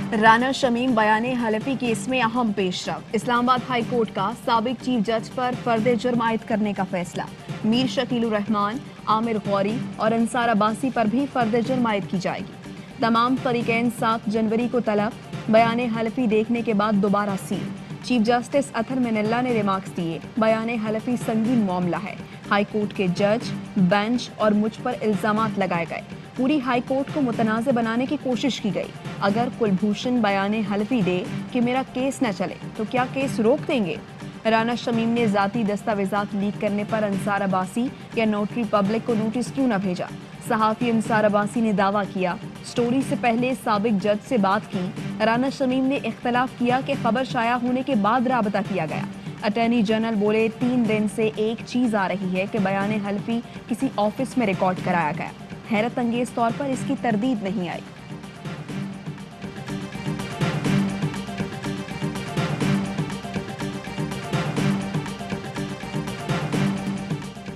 Rana Shamim बयाने हलफी case में अहम पेशरफ। Islamabad high court का साबिक चीफ जज पर फर्द जुर्म आयद करने का फैसला। मीर शकीलुर रहमान, आमिर गौरी और अंसार अब्बासी पर भी फर्द जुर्म आयद की जाएगी। तमाम फरीकैन 7 जनवरी को तलब। बयाने हलफी देखने के बाद दोबारा सील। चीफ जस्टिस अतर मिनल्ला ने रिमार्क्स दिए, बयाने हलफी संगीन मामला है। हाई कोर्ट के जज, बेंच और मुझ पर इल्जामात लगाए गए। पूरी हाई कोर्ट को मुतनाज़ बनाने की कोशिश की गई। अगर कुलभूषण बयाने हलफी दे कि मेरा केस न चले तो क्या केस रोक देंगे? राना शमीम ने ज़ाती दस्तावेजात लीक करने पर अंसार अब्बासी या नोटरी पब्लिक को नोटिस क्यों न भेजा? सहाफ़ी अंसार अब्बासी ने दावा किया, स्टोरी से पहले साबिक जज से बात की। राना शमीम ने इख्तलाफ किया कि खबर शाया होने के बाद राबता किया गया। अटॉर्नी जनरल बोले, 3 दिन से एक चीज़ आ रही है कि बयाने हलफी किसी ऑफिस में रिकॉर्ड कराया गया। हैरत अंगेज तौर पर इसकी तरदीद नहीं आई।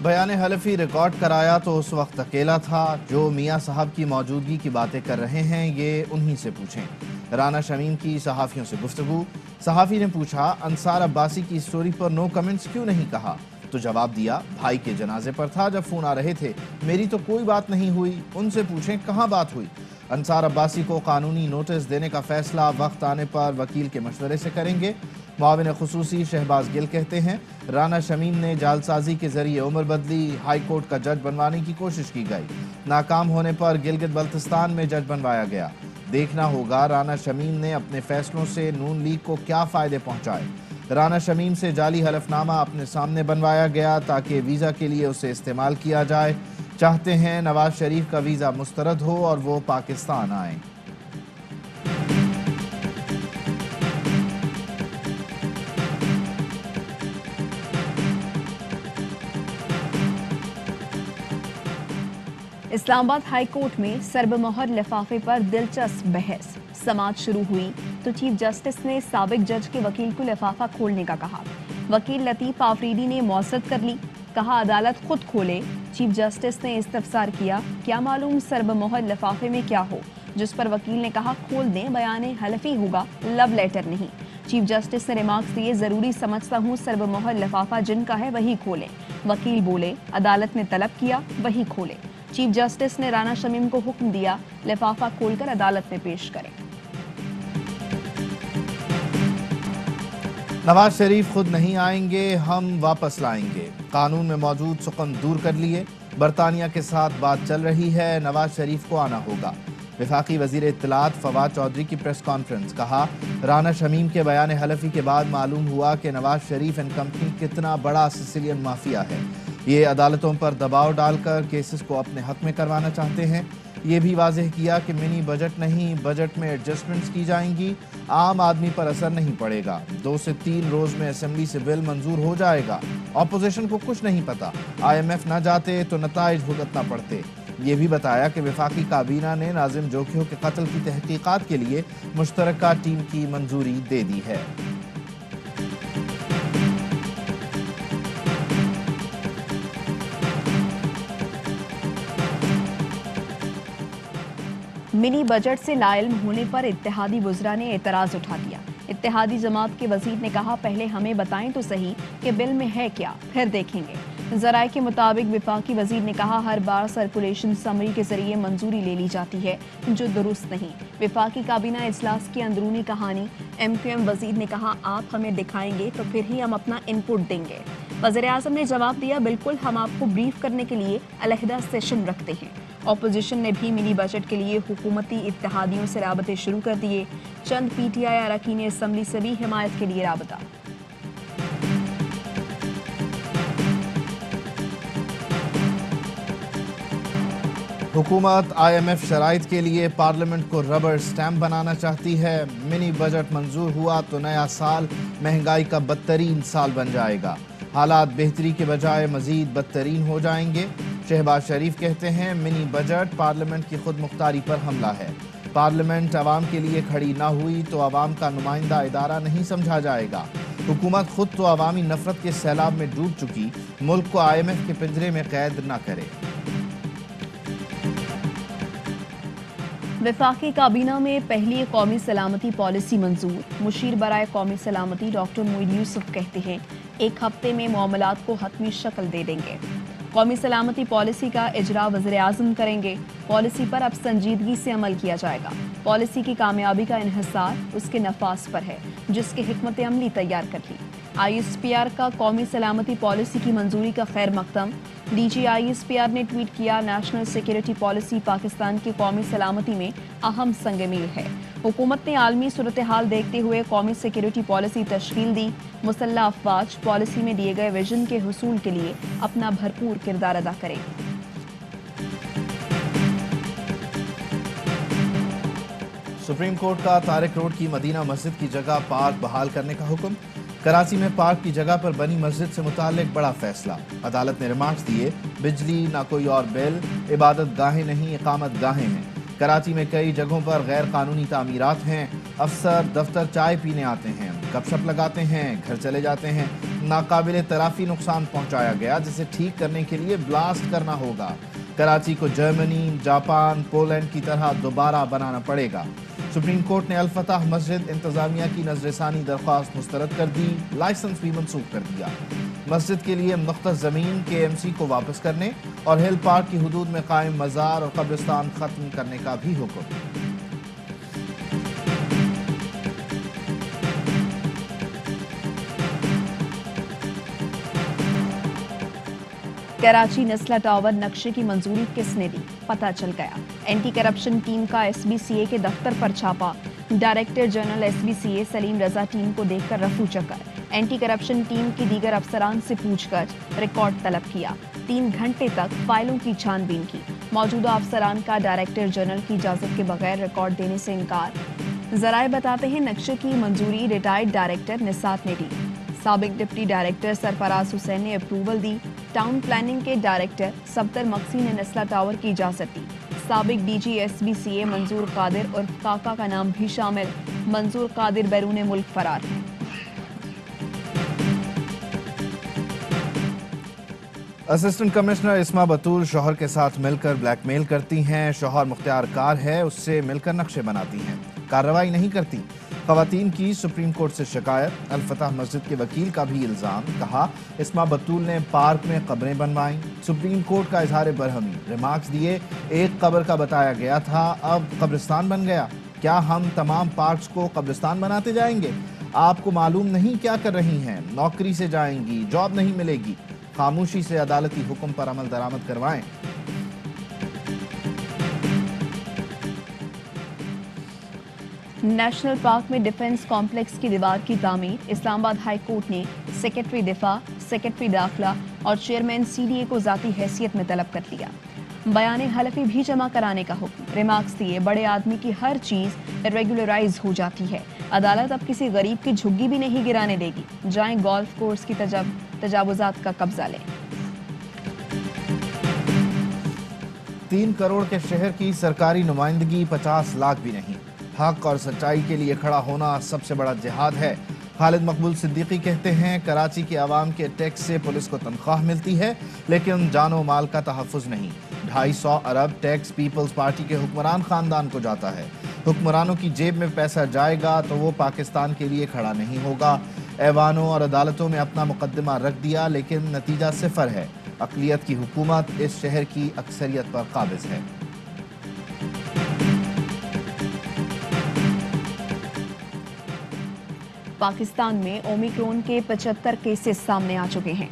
बयान हलफी रिकॉर्ड कराया तो उस वक्त अकेला था। जो मियाँ साहब की मौजूदगी की बातें कर रहे हैं ये उन्हीं से पूछें। राना शमीम की सहाफ़ियों से गुफ्तगू। सहाफ़ी ने पूछा, अंसार अब्बासी की स्टोरी पर नो कमेंट्स क्यों नहीं कहा? तो जवाब दिया, भाई के जनाजे पर था जब फ़ोन आ रहे थे, मेरी तो कोई बात नहीं हुई, उनसे पूछें कहाँ बात हुई। अंसार अब्बासी को कानूनी नोटिस देने का फैसला वक्त आने पर वकील के मशवरे से करेंगे। मुआविन खुसूसी शहबाज गिल कहते हैं, राना शमीम ने जालसाजी के जरिए उम्र बदली। हाई कोर्ट का जज बनवाने की कोशिश की गई, नाकाम होने पर गिलगित बल्तिस्तान में जज बनवाया गया। देखना होगा राना शमीम ने अपने फैसलों से नून लीग को क्या फ़ायदे पहुँचाए। राना शमीम से जाली हलफनामा अपने सामने बनवाया गया ताकि वीज़ा के लिए उसे इस्तेमाल किया जाए। चाहते हैं नवाज शरीफ का वीज़ा मुस्तरद हो और वो पाकिस्तान आए। इस्लामाबाद हाई कोर्ट में सर्बमोहर लिफाफे पर दिलचस्प बहस। समाअत शुरू हुई तो चीफ जस्टिस ने साबिक जज के वकील को लिफाफा खोलने का कहा। वकील लतीफ आफरीदी ने मौसद कर ली, कहा अदालत खुद खोले। चीफ जस्टिस ने इस्तफसार किया, क्या मालूम सर्बमोहर लिफाफे में क्या हो, जिस पर वकील ने कहा खोल दें, बयाने हलफी होगा, लव लेटर नहीं। चीफ जस्टिस ने रिमार्क्स दिए, जरूरी समझता हूँ सर्बमोहर लिफाफा जिनका है वही खोलें। वकील बोले, अदालत ने तलब किया वही खोले। चीफ जस्टिस ने राना शमीम को हुक्म दिया, लिफाफा खोलकर अदालत में पेश करें। नवाज शरीफ खुद नहीं आएंगे, हम वापस लाएंगे। कानून में मौजूद सुकन दूर कर लिए। बरतानिया के साथ बात चल रही है, नवाज शरीफ को आना होगा। वफाकी वजीर इत्तलात फवाद चौधरी की प्रेस कॉन्फ्रेंस। कहा, राना शमीम के बयान हलफी के बाद मालूम हुआ कि नवाज शरीफ एंड कंपनी कितना बड़ा सिसिलियन माफिया है। ये अदालतों पर दबाव डालकर केसेस को अपने हक में करवाना चाहते हैं। ये भी वाजह किया कि मिनी बजट नहीं, बजट में एडजस्टमेंट्स की जाएंगी। आम आदमी पर असर नहीं पड़ेगा। 2 से 3 रोज में असेंबली से बिल मंजूर हो जाएगा। अपोजिशन को कुछ नहीं पता, IMF ना जाते तो नताइज भुगतना पड़ते। ये भी बताया कि वफाकी काबीना ने नाजिम जोखियों के कत्ल की तहकीकात के लिए मुश्तरका टीम की मंजूरी दे दी है। मिनी बजट से लाइल्म होने पर इत्तेहादी वुज़रा ने एतराज़ उठा दिया। इत्तेहादी जमात के वज़ीर ने कहा, पहले हमें बताएं तो सही कि बिल में है क्या, फिर देखेंगे। ज़राए के मुताबिक वफाकी वज़ीर ने कहा, हर बार सर्कुलेशन समरी के जरिए मंजूरी ले ली जाती है जो दुरुस्त नहीं। वफाकी काबीना इजलास की अंदरूनी कहानी। MQM वज़ीर ने कहा, आप हमें दिखाएंगे तो फिर ही हम अपना इनपुट देंगे। वज़ीर-ए-आज़म ने जवाब दिया, बिल्कुल, हम आपको ब्रीफ करने के लिए अलहदा सेशन रखते हैं। अपोजिशन ने भी मिनी बजट के लिए हुकूमती इत्तेहादियों से राबते शुरू कर दिए। चंद PTI अरकान असम्बली से भी हिमायत के लिए राबता। हुकूमत IMF शराइत के लिए पार्लियामेंट को रबर स्टैम्प बनाना चाहती है। मिनी बजट मंजूर हुआ तो नया साल महंगाई का बदतरीन साल बन जाएगा। हालात बेहतरी के बजाय मजीद बदतरीन हो जाएंगे। शहबाज शरीफ कहते हैं, मिनी बजट पार्लियामेंट की खुद मुख्तारी पर हमला है। पार्लियामेंट अवाम के लिए खड़ी ना हुई तो अवाम का नुमाइंदा इदारा नहीं समझा जाएगा। हुकूमत खुद तो अवामी नफरत के सैलाब में डूब चुकी, मुल्क को IMF के पिंजरे में कैद न करे। वफाकी काबीना में पहली कौमी सलामती पॉलिसी मंजूर। मुशीर बराए कौमी सलामती डॉक्टर मोईन यूसुफ कहते हैं 1 हफ्ते में मामलात को हतमी शक्ल दे देंगे। कौमी सलामती पॉलिसी का इजरा वज़ीर आज़म करेंगे। पॉलिसी पर अब संजीदगी से अमल किया जाएगा। पॉलिसी की कामयाबी का इन्हिसार उसके नफाज पर है, जिसकी हिकमत अमली तैयार कर ली। ISPR का कौमी सलामती पॉलिसी की मंजूरी का खैर मकदम। DG ISPR ने ट्वीट किया, नेशनल सिक्योरिटी पॉलिसी पाकिस्तान की कौमी सलामती में अहम संग मील है। हुकूमत ने आलमी सूरत हाल देखते हुए कौमी सिक्योरिटी पॉलिसी तश्कील दी। मुसल्लह अफवाज पॉलिसी में दिए गए विजन के हुसूल के लिए अपना भरपूर किरदार अदा करें। सुप्रीम कोर्ट का तारिक रोड की मदीना मस्जिद की जगह पार्क बहाल करने का हुक्म। कराची में पार्क की जगह पर बनी मस्जिद से मुताल्लिक बड़ा फैसला। अदालत ने रिमार्क्स दिए, बिजली ना कोई और बिल, इबादत गाहें नहीं इकामत गाहें हैं। कराची में कई जगहों पर गैर कानूनी तामीरात हैं। अफसर दफ्तर चाय पीने आते हैं, गपशप लगाते हैं, घर चले जाते हैं। नाकाबिले तराफी नुकसान पहुंचाया गया, जिसे ठीक करने के लिए ब्लास्ट करना होगा। कराची को जर्मनी, जापान, पोलैंड की तरह दोबारा बनाना पड़ेगा। सुप्रीम कोर्ट ने अल-फतह मस्जिद इंतजामिया की नजरसानी दरख्वास्त मुस्तरद कर दी। लाइसेंस भी मंसूख कर दिया। मस्जिद के लिए मुख्तस ज़मीन KMC को वापस करने और हिल पार्क की हुदूद में कायम मज़ार और कब्रिस्तान खत्म करने का भी हुक्म। कराची नस्ला टावर नक्शे की मंजूरी किसने दी, पता चल गया। एंटी करप्शन टीम का SBCA के दफ्तर पर छापा। डायरेक्टर जनरल SBCA सलीम रजा टीम को देखकर रफू चक्कर। एंटी करप्शन टीम की दीगर अफसरान से पूछकर रिकॉर्ड तलब किया। 3 घंटे तक फाइलों की छानबीन की। मौजूदा अफसरान का डायरेक्टर जनरल की इजाजत के बगैर रिकॉर्ड देने से इनकार। जराए बताते हैं नक्शे की मंजूरी रिटायर्ड डायरेक्टर निसात ने दी। साबिक डिप्टी डायरेक्टर सरफराज हुसैन ने अप्रूवल दी। टाउन प्लानिंग के डायरेक्टर सफदर मक्सी ने नस्ला टावर की इजाजत दी। साबिक DG SBCA मंजूर कादिर उर्फ काका का नाम भी शामिल। मंजूर कादिर बैरून मुल्क फरार हैं। असिस्टेंट कमिश्नर इस्मा बतूल शौहर के साथ मिलकर ब्लैकमेल करती हैं। शौहर मुख्तियार कार है, उससे मिलकर नक्शे बनाती हैं, कार्रवाई नहीं करती। खवातीन की सुप्रीम कोर्ट से शिकायत। अल-फतह मस्जिद के वकील का भी इल्जाम। कहा, इस्मा बतूल ने पार्क में कब्रें बनवाईं। सुप्रीम कोर्ट का इजहार बरहमी। रिमार्क्स दिए, एक कब्र का बताया गया था, अब कब्रिस्तान बन गया। क्या हम तमाम पार्क्स को कब्रिस्तान बनाते जाएंगे? आपको मालूम नहीं क्या कर रही हैं? नौकरी से जाएंगी, जॉब नहीं मिलेगी। खामोशी से अदालती हुक्म पर अमल दरामद करवाएं। नेशनल पार्क में डिफेंस कॉम्प्लेक्स की दीवार की तामीर। इस्लामाबाद हाई कोर्ट ने सेक्रेटरी दिफा, सेक्रेटरी दाखिला और चेयरमैन CDA को जाती हैसियत में तलब कर लिया। बयान हलफी भी जमा कराने का हुक्म। रिमार्क्स दिए, बड़े आदमी की हर चीज रेगुलराइज हो जाती है। अदालत अब किसी गरीब की झुग्गी भी नहीं गिराने देगी। जाएं गोल्फ कोर्स की तजावुजात का कब्जा लें। 3 करोड़ के शहर की सरकारी नुमाइंदगी 50 लाख भी नहीं। हक और सच्चाई के लिए खड़ा होना सबसे बड़ा जिहाद है। खालिद मकबूल सिद्दीकी कहते हैं, कराची के आवाम के टैक्स से पुलिस को तनख्वाह मिलती है, लेकिन जानो माल का तहफ़्फ़ुज़ नहीं। 250 अरब टैक्स पीपल्स पार्टी के हुक्मरान खानदान को जाता है। हुक्मरानों की जेब में पैसा जाएगा तो वो पाकिस्तान के लिए खड़ा नहीं होगा। ऐवानों और अदालतों में अपना मुकदमा रख दिया, लेकिन नतीजा सिफर है। अक़लियत की हुकूमत इस शहर की अक्सरियत पर काबिज़ है। पाकिस्तान में ओमिक्रॉन के 75 केसेस सामने आ चुके हैं।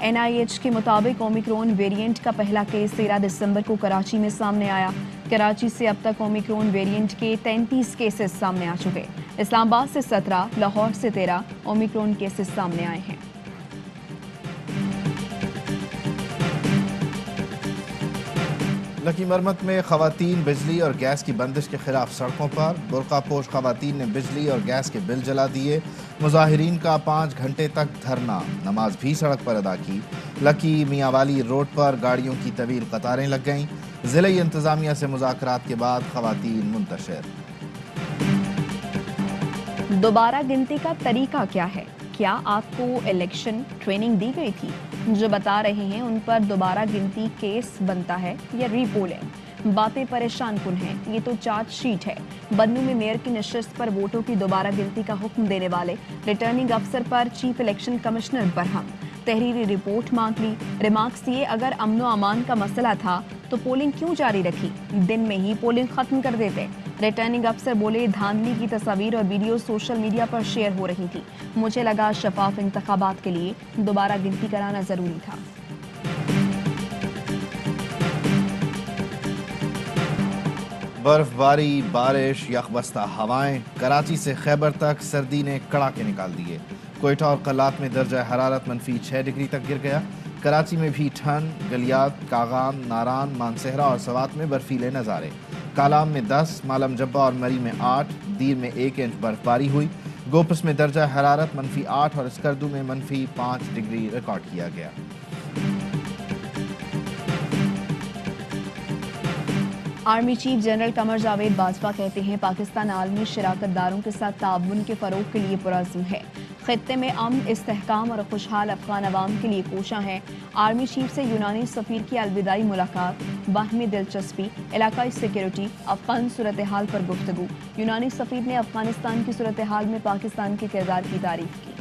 NIH के मुताबिक ओमिक्रॉन वेरिएंट का पहला केस 13 दिसंबर को कराची में सामने आया। कराची से अब तक ओमिक्रॉन वेरिएंट के 33 केसेस सामने आ चुके। इस्लामाबाद से 17, लाहौर से 13 ओमिक्रॉन केसेस सामने आए हैं। लकी मरमत में खवातीन बिजली और गैस की बंदिश के खिलाफ सड़कों पर। बुर्का पोश खवातीन ने बिजली और गैस के बिल जला दिए। मुजाहिरीन का 5 घंटे तक धरना, नमाज भी सड़क पर अदा की। लकी मियांवाली रोड पर गाड़ियों की तवील कतारें लग गईं। ज़िले इंतजामिया से मुज़ाकरात के बाद खवातीन मुंतशिर। दोबारा गिनती का तरीका क्या है? क्या आपको इलेक्शन ट्रेनिंग दी गई थी? जो बता रहे हैं उन पर दोबारा गिनती केस बनता है या रीपोलिंग? باتیں پریشان کن ہیں، یہ تو چارج شیٹ ہے۔ بنوں میں میئر کی نشست پر ووٹوں کی دوبارہ گنتی کا حکم دینے والے ریٹرننگ افسر پر چیف الیکشن کمشنر برہم، تحریری رپورٹ مانگ لی۔ ریمارکس دیے اگر امن و امان کا مسئلہ تھا تو پولنگ کیوں جاری رکھی، دن میں ہی پولنگ ختم کر دیتے۔ ریٹرننگ افسر بولے دھاندلی کی تصاویر اور ویڈیو سوشل میڈیا پر شیئر ہو رہی تھی، مجھے لگا شفاف انتخابات کے لیے دوبارہ گنتی کرانا ضروری تھا۔ برف باری، بارش، یخبستہ ہوائیں، کراچی سے خیبر تک سردی نے کڑاکے نکال دیے۔ کوئٹہ اور قلات میں درجہ حرارت -6 ڈگری تک گر گیا۔ کراچی میں بھی ٹھنڈ، گلیات، کاغان، ناران، مانسہرہ اور سوات میں برفیلے نظارے۔ کالام میں 10، مالم جبہ اور مری میں 8، دیر میں 1 انچ برف باری ہوئی۔ گوپس میں درجہ حرارت -8 اور اسکردو میں -5 ڈگری ریکارڈ کیا گیا۔ Army chief general Qamar Javed Bajwa کہتے ہیں پاکستان عالمی شراکت داروں کے ساتھ تعاون کے فروغ کے لیے پرعزم ہے، خطے میں امن، استحکام اور خوشحال افغان عوام کے لیے کوشاں ہے۔ آرمی چیف سے یونانی سفیر کی الوداعی ملاقات، باہمی دلچسپی، علاقائی سیکیورٹی، افغان صورتحال پر گفتگو۔ یونانی سفیر نے افغانستان کی صورتحال میں پاکستان کے کردار کی تعریف کی۔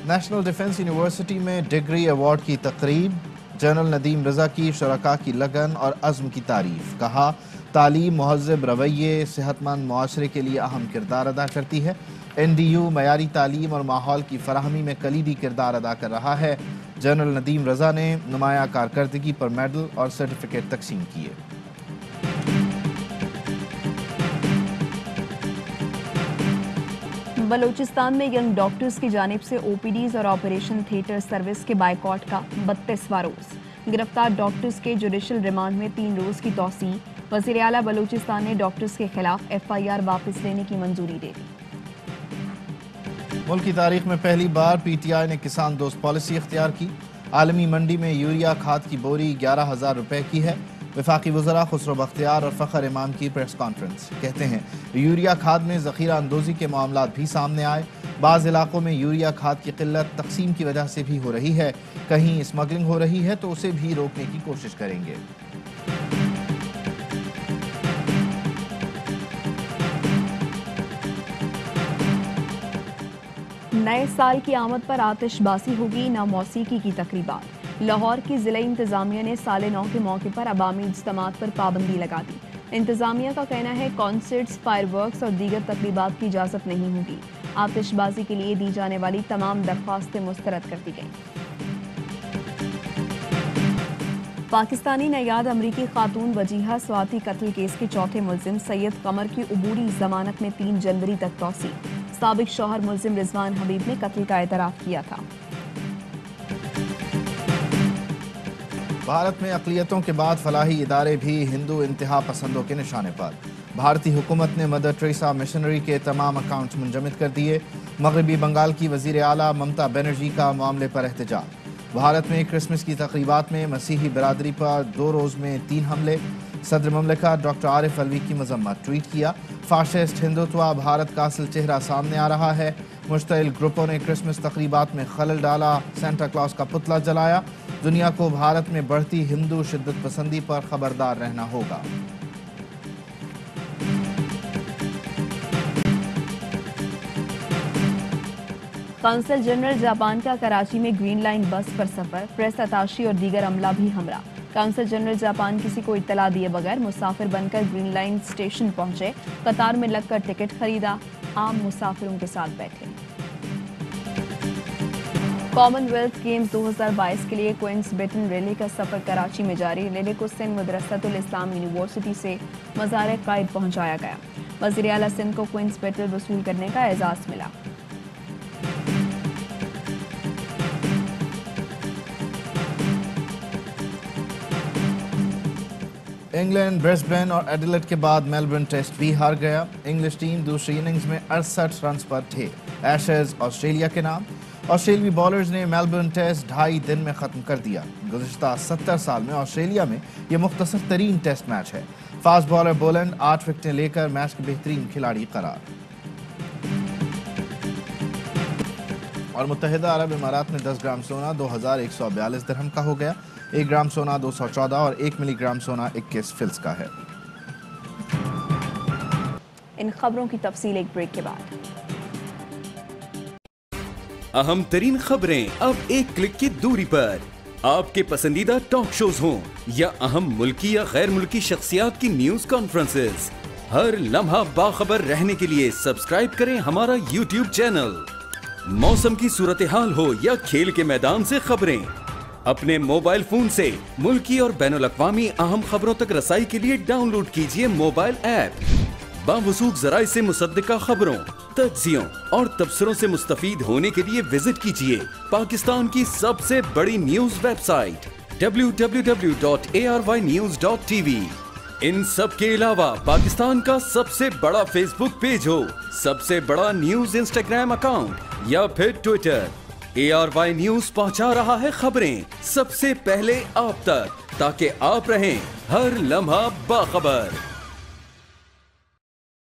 نیشنل ڈیفنس یونیورسٹی میں ڈگری ایوارڈ کی تقریب، جنرل ندیم رضا کی شرکاء کی لگن اور عزم کی تعریف۔ کہا تعلیم مہذب رویے صحت مند معاشرے کے لیے اہم کردار ادا کرتی ہے۔ NDU معیاری تعلیم اور ماحول کی فراہمی میں کلیدی کردار ادا کر رہا ہے۔ جنرل ندیم رضا نے نمایاں کارکردگی پر میڈل اور سرٹیفکیٹ تقسیم کیے۔ بلوچستان میں ینگ ڈاکٹرز کی جانب سے OPDs اور آپریشن تھیٹر سروس کے بائیکاٹ کا 32واں روز۔ گرفتار ڈاکٹرز کے جوڈیشل ریمانڈ میں 3 روز کی توسیع۔ وزیر اعلیٰ بلوچستان نے ڈاکٹرز کے خلاف FIR واپس لینے کی منظوری دے دی۔ ملک کی تاریخ میں پہلی بار PTI نے کسان دوست پالیسی اختیار کی۔ عالمی منڈی میں یوریا کھاد کی بوری 11,000 روپے کی ہے۔ وفاقی وزراء خسرو بختیار اور فخر امام کی پریس کانفرنس۔ کہتے ہیں یوریا کھاد میں ذخیرہ اندوزی کے معاملات بھی سامنے آئے۔ بعض علاقوں میں یوریا کھاد کی قلت تقسیم کی وجہ سے بھی ہو رہی ہے، کہیں اسمگلنگ ہو رہی ہے تو اسے بھی روکنے کی کوشش کریں گے۔ نئے سال کی آمد پر آتش بازی ہوگی، نہ موسیقی کی تقریبات۔ لاہور کی ضلعی انتظامیہ نے سال نو کے موقع پر عوامی اجتماعات پر پابندی لگا دی۔ انتظامیہ کا کہنا ہے کانسرٹس، فائر ورکس اور دیگر تقریبات کی اجازت نہیں ہوگی۔ آتش بازی کے لیے دی جانے والی تمام درخواستیں مسترد کر دی گئیں۔ پاکستانی نیاد امریکی خاتون وجیہہ سواتی قتل کیس کے چوتھے ملزم سید قمر کی عبوری ضمانت میں 3 جنوری تک توسیع۔ سابق شوہر ملزم رضوان حبیب نے قتل کا اعتراف کیا تھا۔ بھارت میں اقلیتوں کے بعد فلاحی ادارے بھی ہندو انتہا پسندوں کے نشانے پر۔ بھارتی حکومت نے مدر ٹریسا مشنری کے تمام اکاؤنٹس منجمد کر دیے۔ مغربی بنگال کی وزیر اعلیٰ ممتا بنرجی کا معاملے پر احتجاج۔ بھارت میں کرسمس کی تقریبات میں مسیحی برادری پر 2 روز میں 3 حملے۔ صدر مملکت ڈاکٹر عارف الوی کی مذمت، ٹویٹ کیا فاشسٹ ہندوتوا بھارت کا اصل چہرہ سامنے آ رہا ہے۔ مشتعل گروپوں نے کرسمس تقریبات میں خلل ڈالا، سینٹا کلاus کا پتلا جلایا۔ دنیا کو بھارت میں بڑھتی ہندو شدت پسندی پر خبردار رہنا ہوگا۔ قونصل جنرل جاپان کا کراچی میں گرین لائن بس پر سفر، پریس اتاشی اور دیگر عملہ بھی ہمراہ۔ قونصل جنرل جاپان کسی کو اطلاع دیے بغیر مسافر بن کر گرین لائن اسٹیشن پہنچے، قطار میں لگ کر ٹکٹ خریدا، عام مسافروں کے ساتھ بیٹھے۔ کامن ویلتھ گیمز 2022 کے لیے کوئنس بیٹن ریلی کا سفر کراچی میں جاری۔ ریلی کو سندھ مدرسۃ الاسلام یونیورسٹی سے مزار قائد پہنچایا گیا۔ وزیر اعلیٰ سندھ کو کوئنس بیٹل وصول کرنے کا اعزاز ملا۔ انگلینڈ برسبین اور ایڈیلیڈ کے بعد میلبرن ٹیسٹ بھی ہار گیا۔ انگلش ٹیم دوسری اننگز میں 68 رنز پر تھے۔ ایشز آسٹریلیا کے نام۔ آسٹریلوی بالرز نے میلبرن ٹیسٹ 2.5 دن میں ختم کر دیا۔ گزشتہ 70 سال میں آسٹریلیا میں یہ مختصر ترین ٹیسٹ میچ ہے۔ فاسٹ بالر بولینڈ 8 وکٹیں لے کر میچ کے بہترین کھلاڑی قرار۔ اور متحدہ عرب امارات میں 10 گرام سونا 2142 درہم کا ہو گیا. 1 گرام سونا 214 اور 1 ملی گرام سونا 21 فلس کا ہے. ان خبروں کی تفصیل ایک بریک کے بعد. اہم ترین خبریں اب ایک کلک کی دوری پر. آپ کے پسندیدہ ٹاک شوز ہوں یا اہم ملکی یا غیر ملکی شخصیات کی نیوز کانفرنسز، ہر لمحہ باخبر رہنے کے لیے سبسکرائب کریں ہمارا یوٹیوب چینل. موسم کی صورتحال ہو یا کھیل کے میدان سے خبریں، اپنے موبائل فون سے ملکی اور بین الاقوامی اہم خبروں تک رسائی کے لیے ڈاؤن لوڈ کیجیے موبائل ایپ. باوثوق ذرائع سے مصدقہ خبروں، تجزیوں اور تبصروں سے مستفید ہونے کے لیے وزٹ کیجیے پاکستان کی سب سے بڑی نیوز ویب سائٹ www.arYnews.tv. ان سب کے علاوہ پاکستان کا سب سے بڑا فیس بک پیج ہو، سب سے بڑا نیوز انسٹاگرام اکاؤنٹ یا پھر ٹویٹر، ARY نیوز پہنچا رہا ہے خبریں سب سے پہلے آپ تک، تاکہ آپ رہیں ہر لمحہ باخبر.